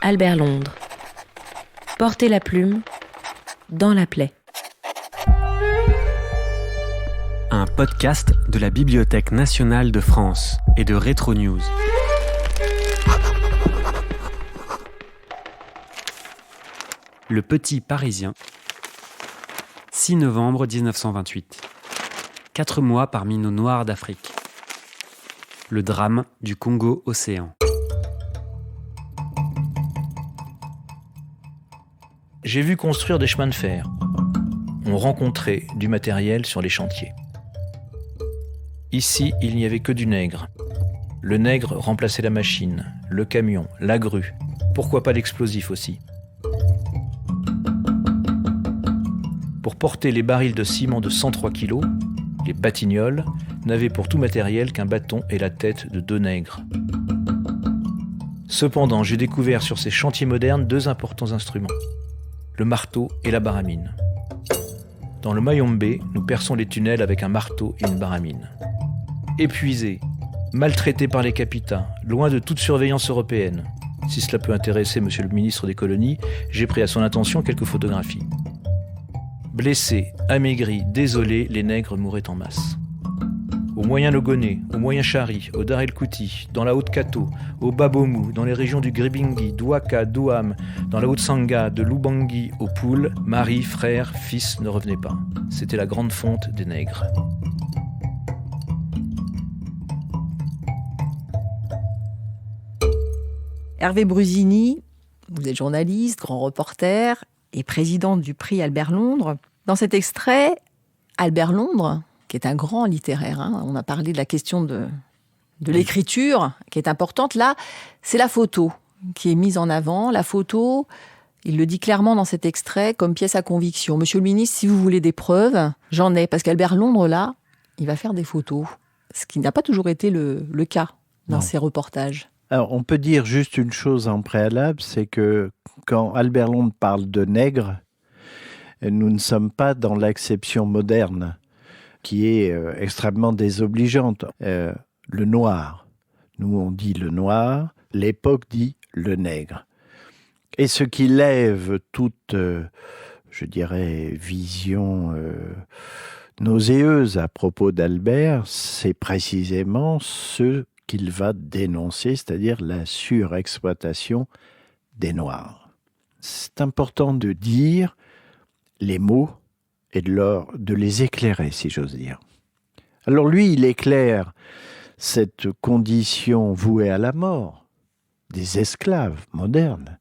Albert Londres. Portez la plume dans la plaie. Un podcast de la Bibliothèque nationale de France et de Rétro News. Le Petit Parisien, 6 novembre 1928. 4 mois parmi nos Noirs d'Afrique. Le drame du Congo-Océan. J'ai vu construire des chemins de fer. On rencontrait du matériel sur les chantiers. Ici, il n'y avait que du nègre. Le nègre remplaçait la machine, le camion, la grue. Pourquoi pas l'explosif aussi ? Pour porter les barils de ciment de 103 kg, les batignolles n'avaient pour tout matériel qu'un bâton et la tête de 2 nègres. Cependant, j'ai découvert sur ces chantiers modernes 2 importants instruments, le marteau et la baramine. Dans le Mayombe, nous perçons les tunnels avec un marteau et une baramine. Épuisés, maltraités par les capitans, loin de toute surveillance européenne. Si cela peut intéresser monsieur le ministre des colonies, j'ai pris à son attention quelques photographies. Blessés, amaigris, désolés, les nègres mouraient en masse. Au Moyen Logonais, au Moyen Chari, au Dar el-Kouti, dans la Haute-Kato, au Babomou, dans les régions du Gribingi, d'Ouaka, d'Ouham, dans la Haute-Sanga, de Lubangui, au Poul, mari, frère, fils ne revenaient pas. C'était la grande fonte des nègres. Hervé Brusini, vous êtes journaliste, grand reporter et président du prix Albert Londres. Dans cet extrait, Albert Londres, qui est un grand littéraire, on a parlé de la question de l'écriture, qui est importante. Là, c'est la photo qui est mise en avant. La photo, il le dit clairement dans cet extrait, comme pièce à conviction. Monsieur le ministre, si vous voulez des preuves, j'en ai. Parce qu'Albert Londres, là, il va faire des photos. Ce qui n'a pas toujours été le cas dans ses reportages. Alors, on peut dire juste une chose en préalable, c'est que quand Albert Londres parle de nègre, nous ne sommes pas dans l'acception moderne, qui est extrêmement désobligeante. Le noir, nous on dit le noir, l'époque dit le nègre. Et ce qui lève toute, je dirais, vision nauséeuse à propos d'Albert, c'est précisément ce qu'il va dénoncer, c'est-à-dire la surexploitation des Noirs. C'est important de dire les mots et de les éclairer, si j'ose dire. Alors lui, il éclaire cette condition vouée à la mort des esclaves modernes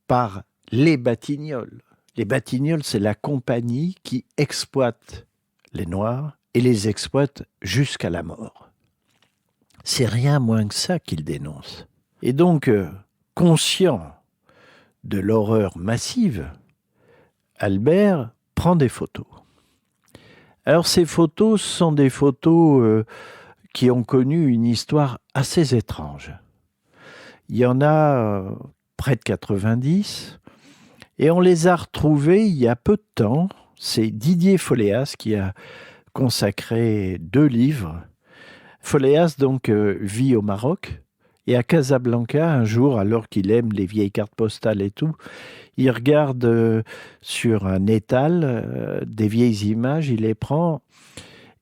par les Batignolles. Les Batignolles, c'est la compagnie qui exploite les Noirs et les exploite jusqu'à la mort. C'est rien moins que ça qu'il dénonce. Et donc, conscient de l'horreur massive, Albert prend des photos. Alors ces photos sont des photos qui ont connu une histoire assez étrange. Il y en a près de 90 et on les a retrouvées il y a peu de temps. C'est Didier Folléas qui a consacré 2 livres. Folléas donc vit au Maroc et à Casablanca un jour, alors qu'il aime les vieilles cartes postales et tout, il regarde sur un étal des vieilles images, il les prend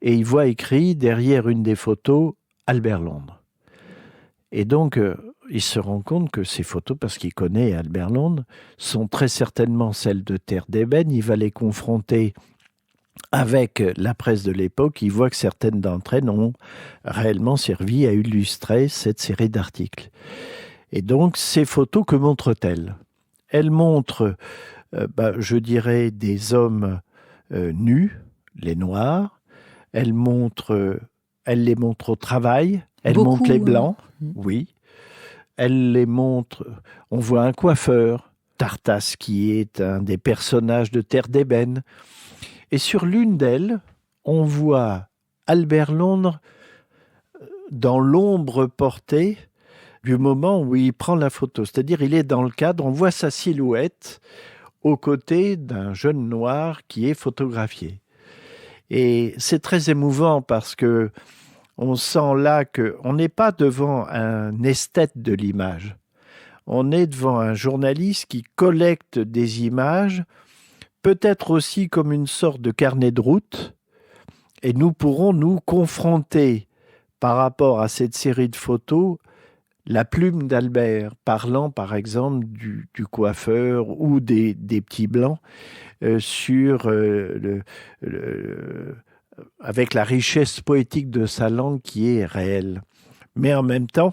et il voit écrit derrière une des photos Albert Londres. Et donc il se rend compte que ces photos, parce qu'il connaît Albert Londres, sont très certainement celles de Terre d'Ébène. Il va les confronter avec la presse de l'époque, il voit que certaines d'entre elles ont réellement servi à illustrer cette série d'articles. Et donc, ces photos, que montrent-elles ? Elles montrent, je dirais, des hommes nus, les Noirs. Elles les montrent au travail. Elles montrent les Blancs, oui. Elles les montrent... On voit un coiffeur, Tartas, qui est un des personnages de Terre d'Ébène. Et sur l'une d'elles, on voit Albert Londres dans l'ombre portée du moment où il prend la photo. C'est-à-dire, il est dans le cadre, on voit sa silhouette aux côtés d'un jeune noir qui est photographié. Et c'est très émouvant parce que on sent là qu'on n'est pas devant un esthète de l'image. on est devant un journaliste qui collecte des images, peut-être aussi comme une sorte de carnet de route, et nous pourrons nous confronter par rapport à cette série de photos, la plume d'Albert, parlant par exemple du coiffeur ou des petits blancs, avec la richesse poétique de sa langue qui est réelle, mais en même temps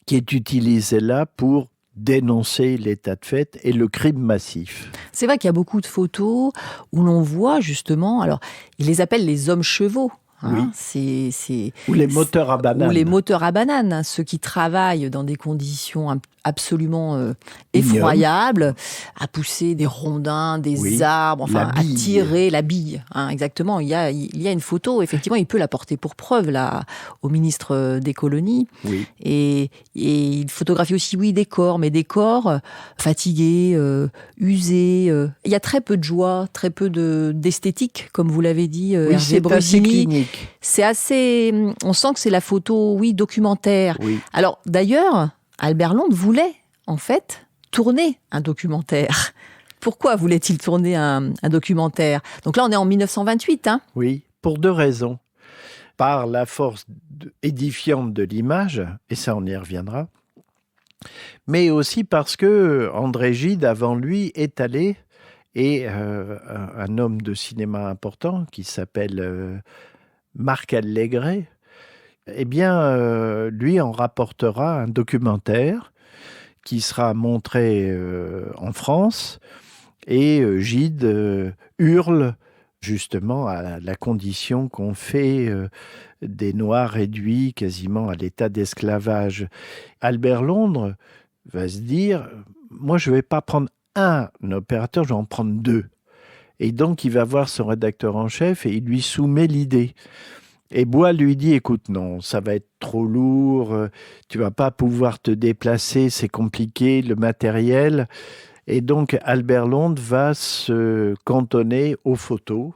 qui est utilisée là pour dénoncer l'état de fait et le crime massif. C'est vrai qu'il y a beaucoup de photos où l'on voit justement, alors ils les appellent les hommes chevaux. Oui. C'est ou les moteurs à banane. Ou les moteurs à banane, hein, ceux qui travaillent dans des conditions absolument effroyables, à pousser des rondins, des arbres, enfin à tirer la bille. Hein, exactement. Il y a une photo, effectivement, il peut la porter pour preuve là au ministre des colonies. Oui. Et il photographie aussi, des corps, mais des corps fatigués, usés. Il y a très peu de joie, très peu d'esthétique, comme vous l'avez dit, Hervé Brusini. C'est assez. On sent que c'est la photo, documentaire. Oui. Alors d'ailleurs, Albert Londres voulait en fait tourner un documentaire. Pourquoi voulait-il tourner un documentaire ? Donc là, on est en 1928. Hein ? Oui, pour 2 raisons. Par la force édifiante de l'image, et ça on y reviendra, mais aussi parce que André Gide, avant lui, est allé, et un homme de cinéma important qui s'appelle Marc Allégret, lui en rapportera un documentaire qui sera montré en France, et Gide hurle justement à la condition qu'on fait des Noirs réduits quasiment à l'état d'esclavage. Albert Londres va se dire, moi je ne vais pas prendre un opérateur, je vais en prendre 2. Et donc il va voir son rédacteur en chef et il lui soumet l'idée. Et Bois lui dit, écoute, non, ça va être trop lourd, tu vas pas pouvoir te déplacer, c'est compliqué, le matériel. Et donc Albert Londres va se cantonner aux photos.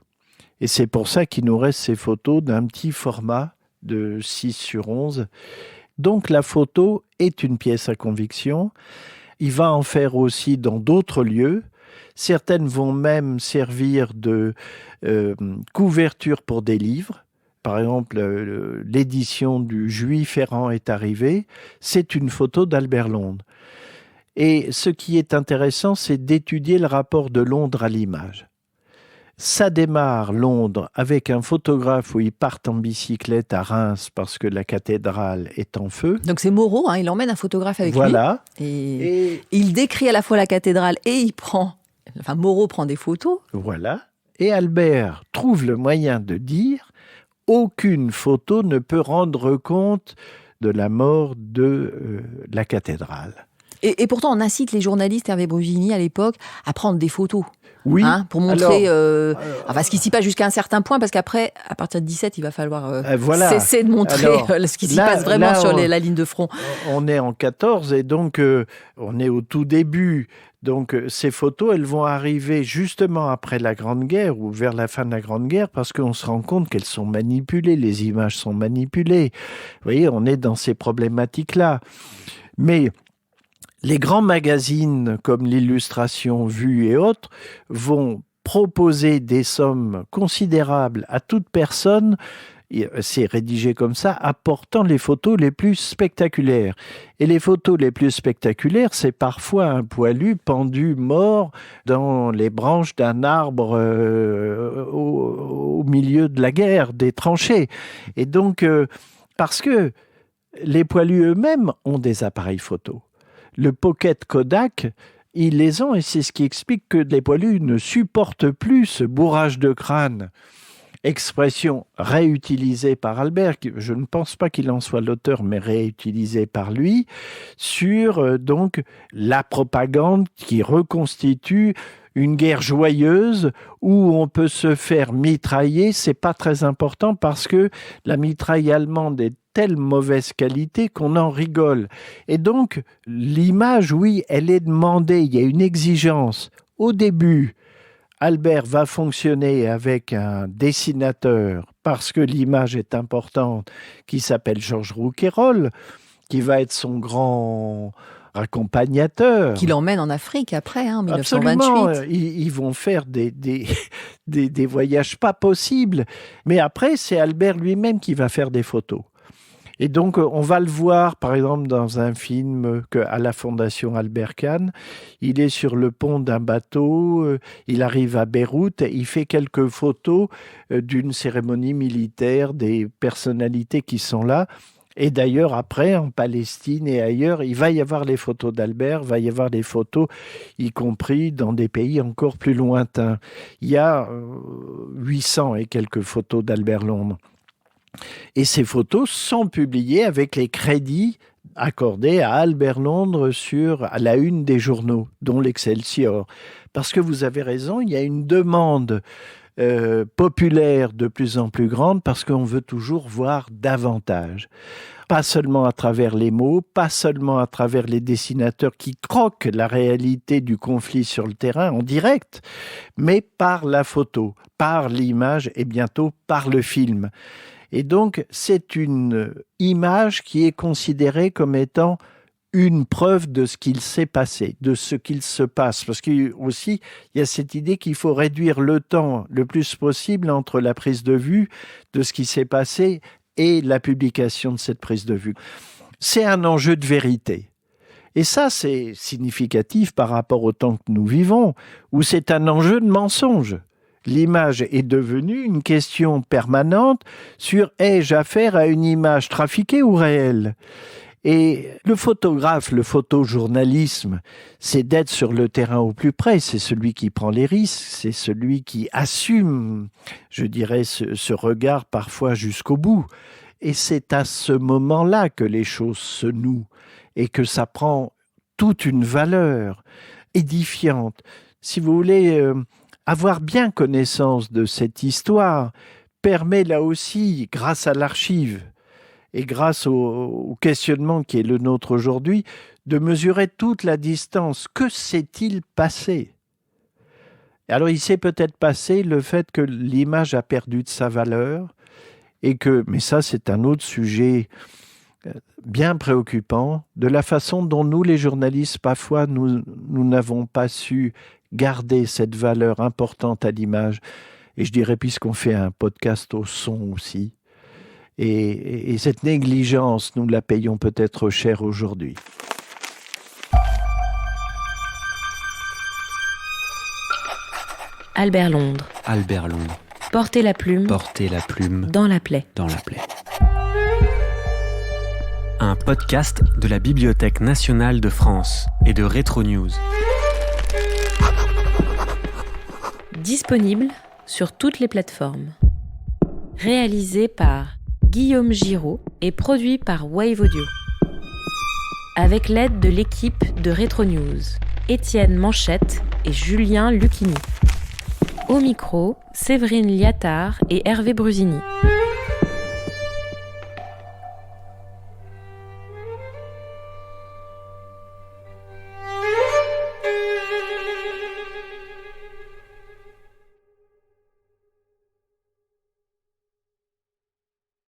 Et c'est pour ça qu'il nous reste ces photos d'un petit format de 6/11. Donc la photo est une pièce à conviction. Il va en faire aussi dans d'autres lieux. Certaines vont même servir de couverture pour des livres. Par exemple, l'édition du Juif errant est arrivée. C'est une photo d'Albert Londres. Et ce qui est intéressant, c'est d'étudier le rapport de Londres à l'image. Ça démarre, Londres, avec un photographe où ils partent en bicyclette à Reims parce que la cathédrale est en feu. Donc c'est Moreau, il emmène un photographe avec lui. Et il décrit à la fois la cathédrale et Moreau prend des photos. Voilà. Et Albert trouve le moyen de dire « Aucune photo ne peut rendre compte de la mort de la cathédrale ». Et pourtant, on incite les journalistes, Hervé Brusini, à l'époque, à prendre des photos. Oui. Pour montrer ce qui s'y passe jusqu'à un certain point, parce qu'après, à partir de 17, il va falloir cesser de montrer ce qui s'y passe vraiment sur la ligne de front. On est en 14 et donc on est au tout début. Donc ces photos, elles vont arriver justement après la Grande Guerre ou vers la fin de la Grande Guerre parce qu'on se rend compte qu'elles sont manipulées, les images sont manipulées. Vous voyez, on est dans ces problématiques-là. Mais les grands magazines comme l'Illustration, Vue et autres vont proposer des sommes considérables à toute personne, c'est rédigé comme ça, apportant les photos les plus spectaculaires. Et les photos les plus spectaculaires, c'est parfois un poilu pendu mort dans les branches d'un arbre au milieu de la guerre, des tranchées. Et donc, parce que les poilus eux-mêmes ont des appareils photo. Le Pocket Kodak, ils les ont et c'est ce qui explique que les poilus ne supportent plus ce bourrage de crâne. Expression réutilisée par Albert, je ne pense pas qu'il en soit l'auteur, mais réutilisée par lui, sur donc la propagande qui reconstitue une guerre joyeuse où on peut se faire mitrailler. C'est pas très important parce que la mitraille allemande est telle mauvaise qualité qu'on en rigole. Et donc, l'image, oui, elle est demandée, il y a une exigence. Au début, Albert va fonctionner avec un dessinateur, parce que l'image est importante, qui s'appelle Georges Rouquayrol, qui va être son grand accompagnateur. Qui l'emmène en Afrique après, en 1928. Absolument, ils vont faire des voyages pas possibles. Mais après, c'est Albert lui-même qui va faire des photos. Et donc, on va le voir, par exemple, dans un film à la Fondation Albert Kahn. Il est sur le pont d'un bateau, il arrive à Beyrouth, il fait quelques photos d'une cérémonie militaire, des personnalités qui sont là. Et d'ailleurs, après, en Palestine et ailleurs, il va y avoir les photos d'Albert, il va y avoir des photos, y compris dans des pays encore plus lointains. Il y a 800 et quelques photos d'Albert Londres. Et ces photos sont publiées avec les crédits accordés à Albert Londres à la une des journaux, dont l'Excelsior. Parce que vous avez raison, il y a une demande populaire de plus en plus grande parce qu'on veut toujours voir davantage. Pas seulement à travers les mots, pas seulement à travers les dessinateurs qui croquent la réalité du conflit sur le terrain en direct, mais par la photo, par l'image et bientôt par le film. Et donc, c'est une image qui est considérée comme étant une preuve de ce qu'il s'est passé, de ce qu'il se passe. Parce qu'aussi, il y a cette idée qu'il faut réduire le temps le plus possible entre la prise de vue de ce qui s'est passé et la publication de cette prise de vue. C'est un enjeu de vérité. Et ça, c'est significatif par rapport au temps que nous vivons, où c'est un enjeu de mensonge. L'image est devenue une question permanente sur « ai-je affaire à une image trafiquée ou réelle ?» Et le photographe, le photojournalisme, c'est d'être sur le terrain au plus près, c'est celui qui prend les risques, c'est celui qui assume, je dirais, ce regard parfois jusqu'au bout. Et c'est à ce moment-là que les choses se nouent et que ça prend toute une valeur édifiante. Si vous voulez... avoir bien connaissance de cette histoire permet là aussi, grâce à l'archive et grâce au questionnement qui est le nôtre aujourd'hui, de mesurer toute la distance. Que s'est-il passé ? Alors il s'est peut-être passé le fait que l'image a perdu de sa valeur et que, mais ça c'est un autre sujet bien préoccupant, de la façon dont nous les journalistes parfois nous n'avons pas su garder cette valeur importante à l'image. Et je dirais, puisqu'on fait un podcast au son aussi, et cette négligence, nous la payons peut-être cher aujourd'hui. Albert Londres. Albert Londres. Portez la plume. Portez la plume. Dans la plaie. Dans la plaie. Un podcast de la Bibliothèque nationale de France et de Retro News. Disponible sur toutes les plateformes. Réalisé par Guillaume Giraud et produit par Wave Audio. Avec l'aide de l'équipe de Retro News, Étienne Manchette et Julien Lucchini. Au micro, Séverine Liattard et Hervé Brusini.